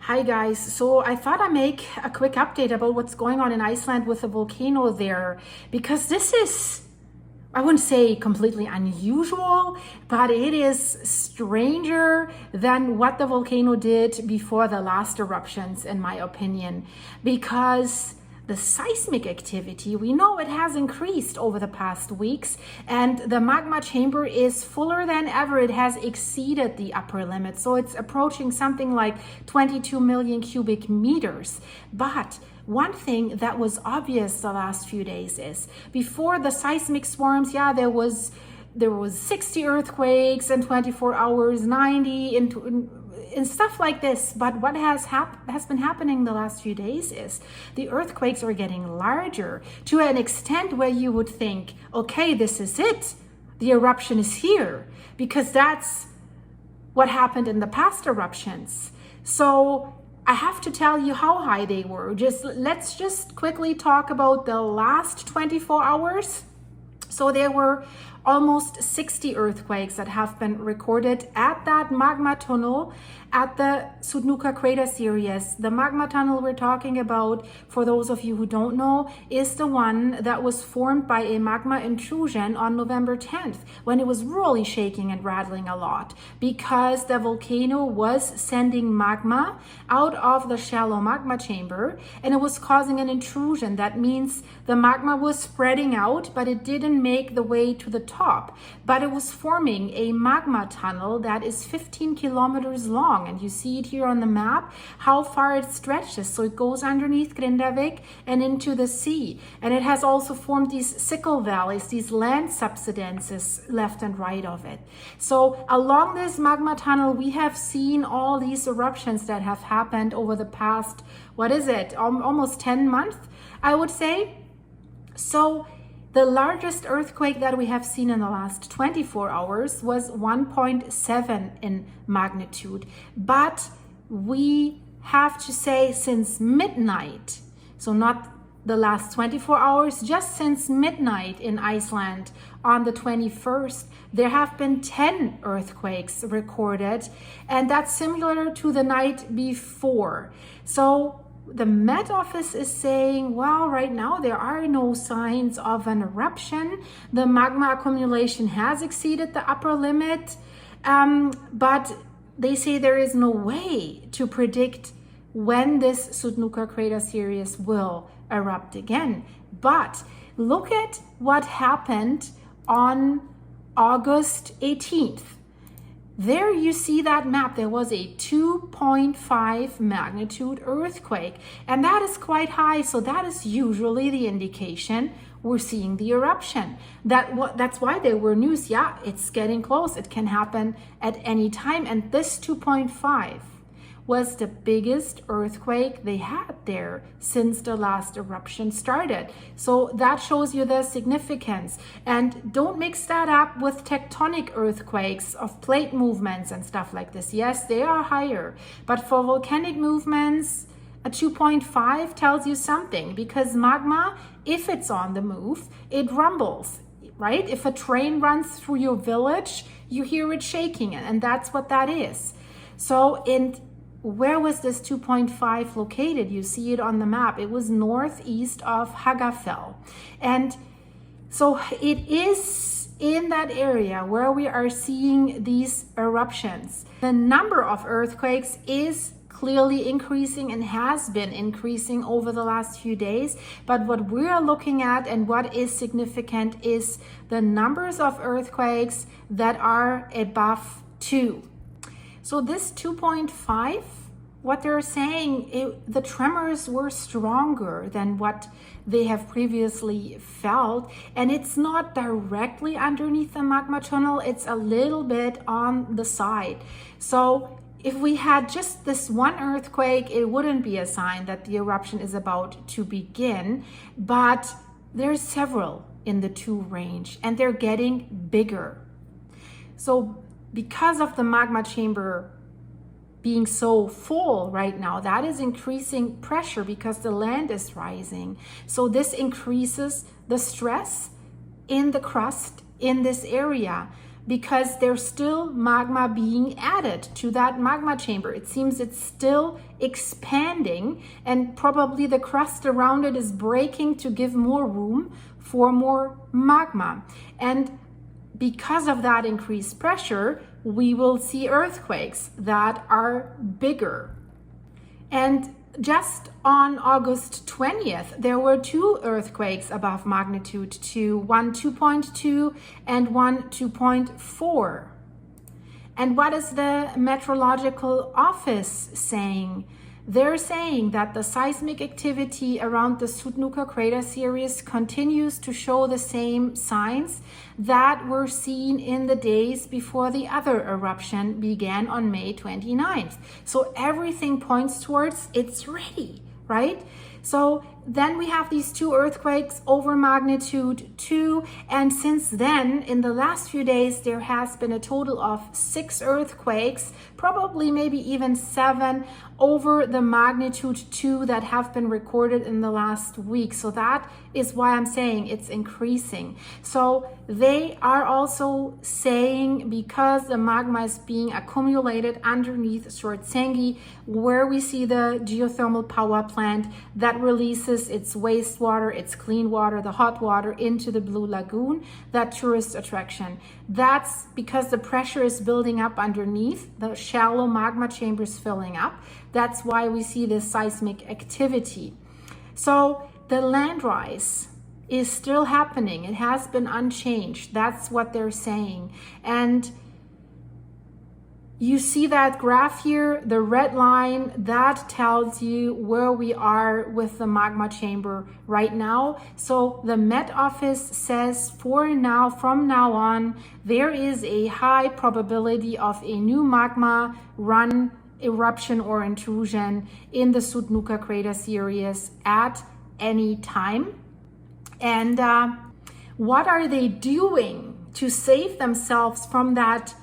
Hi guys, so I thought I'd make a quick update about what's going on in Iceland with the volcano there, because this is, I wouldn't say completely unusual, but it is stranger than what the volcano did before the last eruptions, in my opinion, because the seismic activity, we know it has increased over the past weeks, and the magma chamber is fuller than ever. It has exceeded the upper limit. So it's approaching something like 22 million cubic meters. But one thing that was obvious the last few days is before the seismic swarms, there was 60 earthquakes in 24 hours, 90 and stuff like this. But what has been happening the last few days is the earthquakes are getting larger to an extent where you would think, okay, this is it. The eruption is here, because that's what happened in the past eruptions. So I have to tell you how high they were. Let's just quickly talk about the last 24 hours. So there were almost 60 earthquakes that have been recorded at that magma tunnel at the Sutnuka crater series. The magma tunnel we're talking about, for those of you who don't know, is the one that was formed by a magma intrusion on November 10th, when it was really shaking and rattling a lot, because the volcano was sending magma out of the shallow magma chamber, and it was causing an intrusion. That means the magma was spreading out, but it didn't make the way to the top, but it was forming a magma tunnel that is 15 kilometers long, and you see it here on the map how far it stretches. So it goes underneath Grindavik and into the sea, and it has also formed these sickle valleys, these land subsidences left and right of it. So along this magma tunnel we have seen all these eruptions that have happened over the past, almost 10 months, I would say. So the largest earthquake that we have seen in the last 24 hours was 1.7 in magnitude. But we have to say since midnight, so not the last 24 hours, just since midnight in Iceland on the 21st, there have been 10 earthquakes recorded, and that's similar to the night before. So the Met Office is saying, well, right now there are no signs of an eruption. The magma accumulation has exceeded the upper limit, but they say there is no way to predict when this Sutnuka crater series will erupt again. But look at what happened on August 18th. There you see that map. There was a 2.5 magnitude earthquake, and that is quite high. So that is usually the indication we're seeing the eruption. That's why there were news. Yeah, it's getting close. It can happen at any time. And this 2.5 was the biggest earthquake they had there since the last eruption started. So that shows you the significance. And don't mix that up with tectonic earthquakes of plate movements and stuff like this. Yes, they are higher, but for volcanic movements, a 2.5 tells you something, because magma, if it's on the move, it rumbles, right? If a train runs through your village, you hear it shaking, and that's what that is. So where was this 2.5 located? You see it on the map. It was northeast of Hagafell. And so it is in that area where we are seeing these eruptions. The number of earthquakes is clearly increasing and has been increasing over the last few days. But what we're looking at and what is significant is the numbers of earthquakes that are above 2. So this 2.5, what they're saying, the tremors were stronger than what they have previously felt. And it's not directly underneath the magma tunnel, it's a little bit on the side. So if we had just this one earthquake, it wouldn't be a sign that the eruption is about to begin. But there's several in the 2 range, and they're getting bigger. So because of the magma chamber being so full right now, that is increasing pressure because the land is rising. So this increases the stress in the crust in this area. because there's still magma being added to that magma chamber. It seems it's still expanding, and probably the crust around it is breaking to give more room for more magma. And because of that increased pressure, we will see earthquakes that are bigger. And just on August 20th, there were 2 earthquakes above magnitude 2, one 2.2 and one 2.4. And what is the meteorological office saying? They're saying that the seismic activity around the Südnuka crater series continues to show the same signs that were seen in the days before the other eruption began on May 29th. So everything points towards it's ready, right? So then we have these 2 earthquakes over magnitude 2. And since then, in the last few days, there has been a total of 6 earthquakes, probably maybe even 7 over the magnitude 2 that have been recorded in the last week. So that is why I'm saying it's increasing. So they are also saying, because the magma is being accumulated underneath Svartsengi, where we see the geothermal power plant that releases its wastewater, its clean water, the hot water into the Blue Lagoon, that tourist attraction. That's because the pressure is building up underneath, the shallow magma chambers filling up. That's why we see this seismic activity. So the land rise is still happening. It has been unchanged. That's what they're saying. And you see that graph here, the red line, that tells you where we are with the magma chamber right now. So the Met Office says from now on, there is a high probability of a new magma run, eruption or intrusion in the Südnuka crater series at any time. And what are they doing to save themselves from that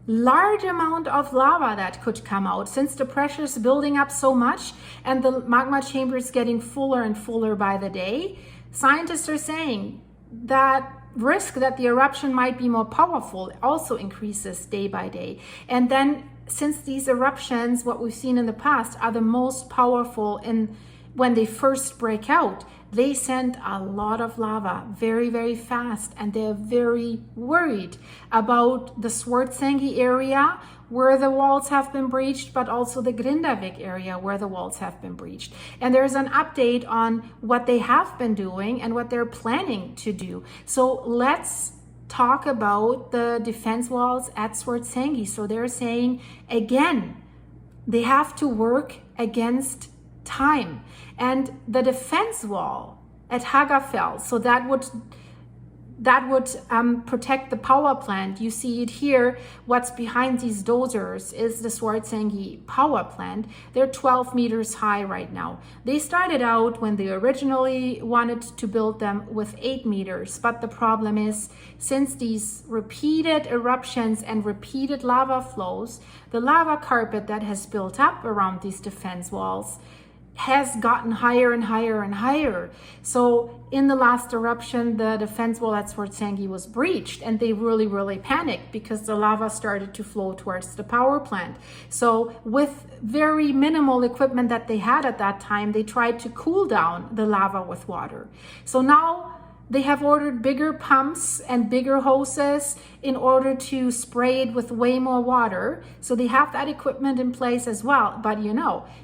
large amount of lava that could come out, since the pressure is building up so much and the magma chamber is getting fuller and fuller by the day? Scientists are saying that risk that the eruption might be more powerful also increases day by day. And then, since these eruptions, what we've seen in the past, are the most powerful when they first break out, they send a lot of lava very, very fast, and they're very worried about the Svartsengi area where the walls have been breached, but also the Grindavik area where the walls have been breached. And there's an update on what they have been doing and what they're planning to do. So let's talk about the defense walls at Svartsengi. So they're saying, again, they have to work against time. And the defense wall at Hagafell, so that would protect the power plant. You see it here. What's behind these dozers is the Svartsengi Power Plant. They're 12 meters high right now. They started out, when they originally wanted to build them, with 8 meters. But the problem is, since these repeated eruptions and repeated lava flows, the lava carpet that has built up around these defense walls has gotten higher and higher and higher. So in the last eruption, the defense wall at Svartsengi was breached, and they really, really panicked because the lava started to flow towards the power plant. So with very minimal equipment that they had at that time, they tried to cool down the lava with water. So now they have ordered bigger pumps and bigger hoses in order to spray it with way more water. So they have that equipment in place as well. But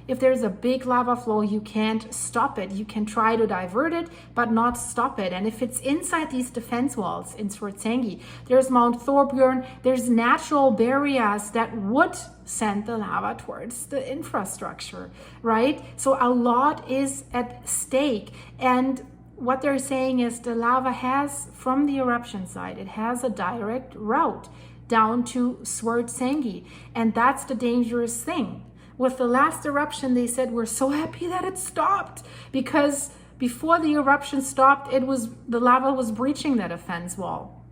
if there's a big lava flow, you can't stop it. You can try to divert it, but not stop it. And if it's inside these defense walls in Svartsengi, there's Mount Thorbjorn, there's natural barriers that would send the lava towards the infrastructure, right? So a lot is at stake. And what they're saying is the lava has, from the eruption site, it has a direct route down to Svartsengi. And that's the dangerous thing. With the last eruption, they said, we're so happy that it stopped, because before the eruption stopped, the lava was breaching the defense wall.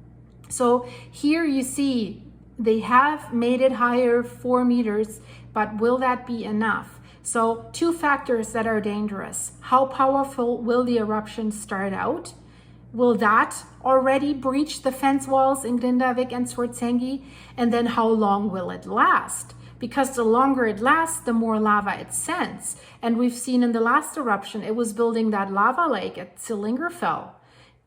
So here you see they have made it higher 4 meters, but will that be enough? So 2 factors that are dangerous. How powerful will the eruption start out? will that already breach the fence walls in Grindavik and Svartsengi? And then how long will it last? Because the longer it lasts, the more lava it sends. And we've seen in the last eruption, it was building that lava lake at Silingerfell,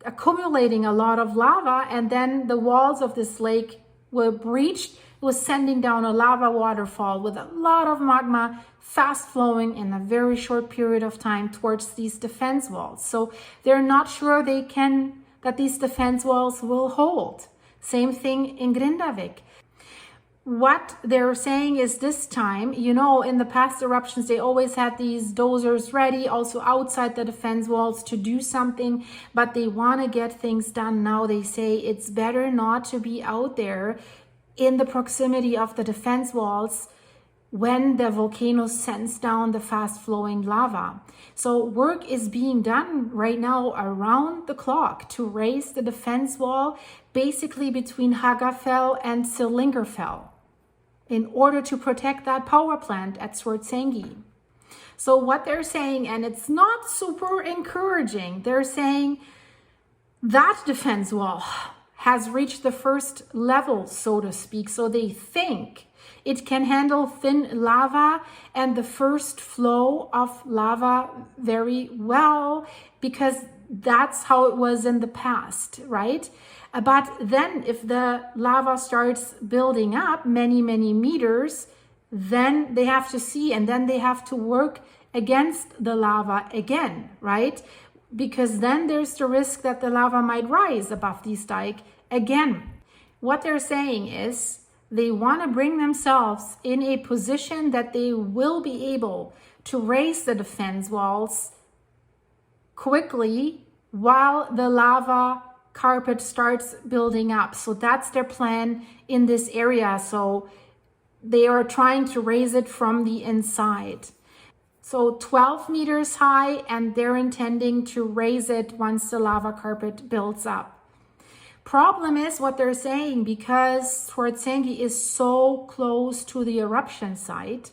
accumulating a lot of lava, and then the walls of this lake were breached. It was sending down a lava waterfall with a lot of magma fast flowing in a very short period of time towards these defense walls. So they're not sure that these defense walls will hold. Same thing in Grindavik. What they're saying is this time, you know, in the past eruptions, they always had these dozers ready, also outside the defense walls to do something, but they want to get things done now. They say it's better not to be out there in the proximity of the defense walls when the volcano sends down the fast flowing lava. So work is being done right now around the clock to raise the defense wall, basically between Hagafell and Silingerfell, in order to protect that power plant at Svartsengi. So what they're saying, and it's not super encouraging, they're saying that defense wall has reached the first level, so to speak. So they think it can handle thin lava and the first flow of lava very well, because that's how it was in the past, right? But then if the lava starts building up many, many meters, then they have to see, and then they have to work against the lava again, right? Because then there's the risk that the lava might rise above this dike again. What they're saying is they want to bring themselves in a position that they will be able to raise the defense walls quickly while the lava carpet starts building up. So that's their plan in this area. So they are trying to raise it from the inside. So 12 meters high, and they're intending to raise it once the lava carpet builds up. Problem is what they're saying, because Svartsengi is so close to the eruption site,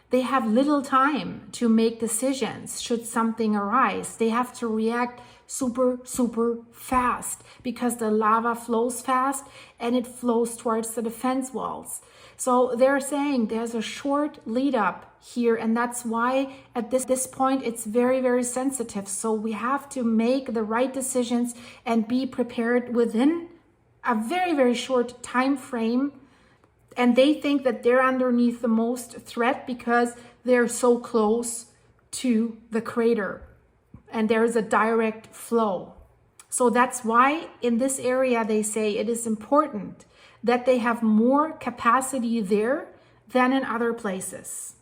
they have little time to make decisions should something arise. They have to react super, super fast because the lava flows fast and it flows towards the defense walls. So they're saying there's a short lead up here, and that's why at this point it's very, very sensitive. So we have to make the right decisions and be prepared within a very, very short time frame. And they think that they're underneath the most threat because they're so close to the crater and there's a direct flow. So that's why in this area they say it is important that they have more capacity there than in other places.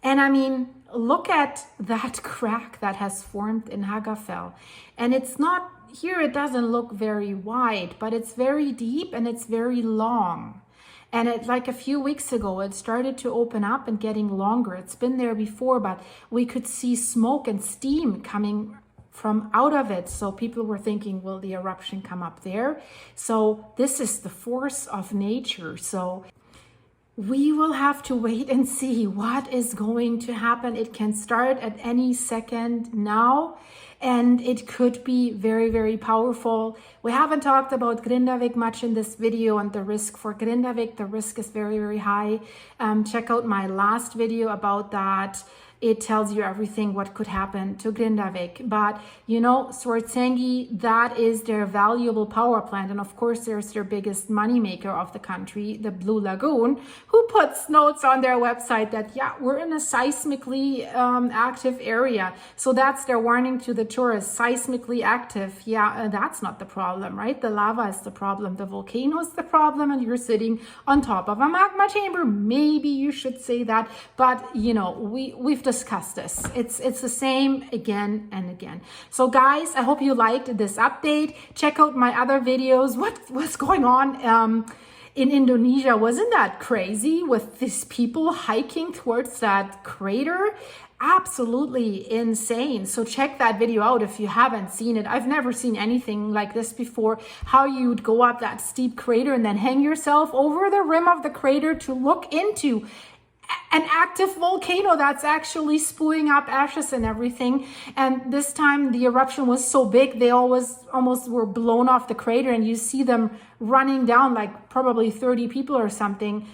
And I mean, look at that crack that has formed in Hagafell. And it's not, here it doesn't look very wide, but it's very deep and it's very long. And it, like a few weeks ago, it started to open up and getting longer. It's been there before, but we could see smoke and steam coming from out of it. So people were thinking, will the eruption come up there? So this is the force of nature. So we will have to wait and see what is going to happen. It can start at any second now, and it could be very, very powerful. We haven't talked about Grindavik much in this video and the risk for Grindavik. The risk is very, very high. Check out my last video about that. It tells you everything what could happen to Grindavik. But, you know, Svartsengi, that is their valuable power plant. And of course, there's their biggest moneymaker of the country, the Blue Lagoon, who puts notes on their website that, yeah, we're in a seismically active area. So that's their warning to the tourists, seismically active. Yeah, that's not the problem, right? The lava is the problem. The volcano is the problem. And you're sitting on top of a magma chamber. Maybe you should say that. But, you know, we've discuss this. It's the same again and again. So guys, I hope you liked this update. Check out my other videos. What's going on in Indonesia? Wasn't that crazy with these people hiking towards that crater? Absolutely insane. So check that video out if you haven't seen it. I've never seen anything like this before. How you'd go up that steep crater and then hang yourself over the rim of the crater to look into an active volcano that's actually spewing up ashes and everything. And this time the eruption was so big, they almost were blown off the crater, and you see them running down, like probably 30 people or something,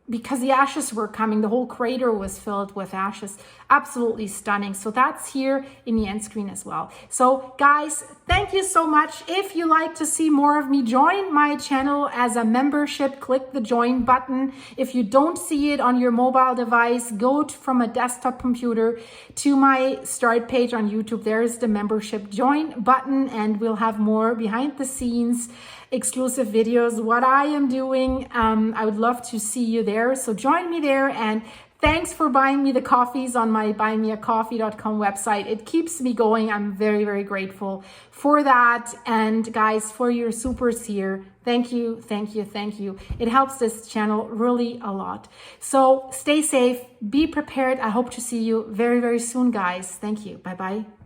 because the ashes were coming. The whole crater was filled with ashes. Absolutely stunning. So that's here in the end screen as well. So guys, thank you so much. If you like to see more of me, join my channel as a membership. Click the join button. If you don't see it on your mobile device, go from a desktop computer to my start page on YouTube. There's the membership join button, and we'll have more behind the scenes exclusive videos, what I am doing. I would love to see you there. So join me there, and thanks for buying me the coffees on my buymeacoffee.com website. It keeps me going. I'm very, very grateful for that. And guys, for your supers here, thank you, thank you, thank you. It helps this channel really a lot. So stay safe, be prepared. I hope to see you very, very soon, guys. Thank you. Bye-bye.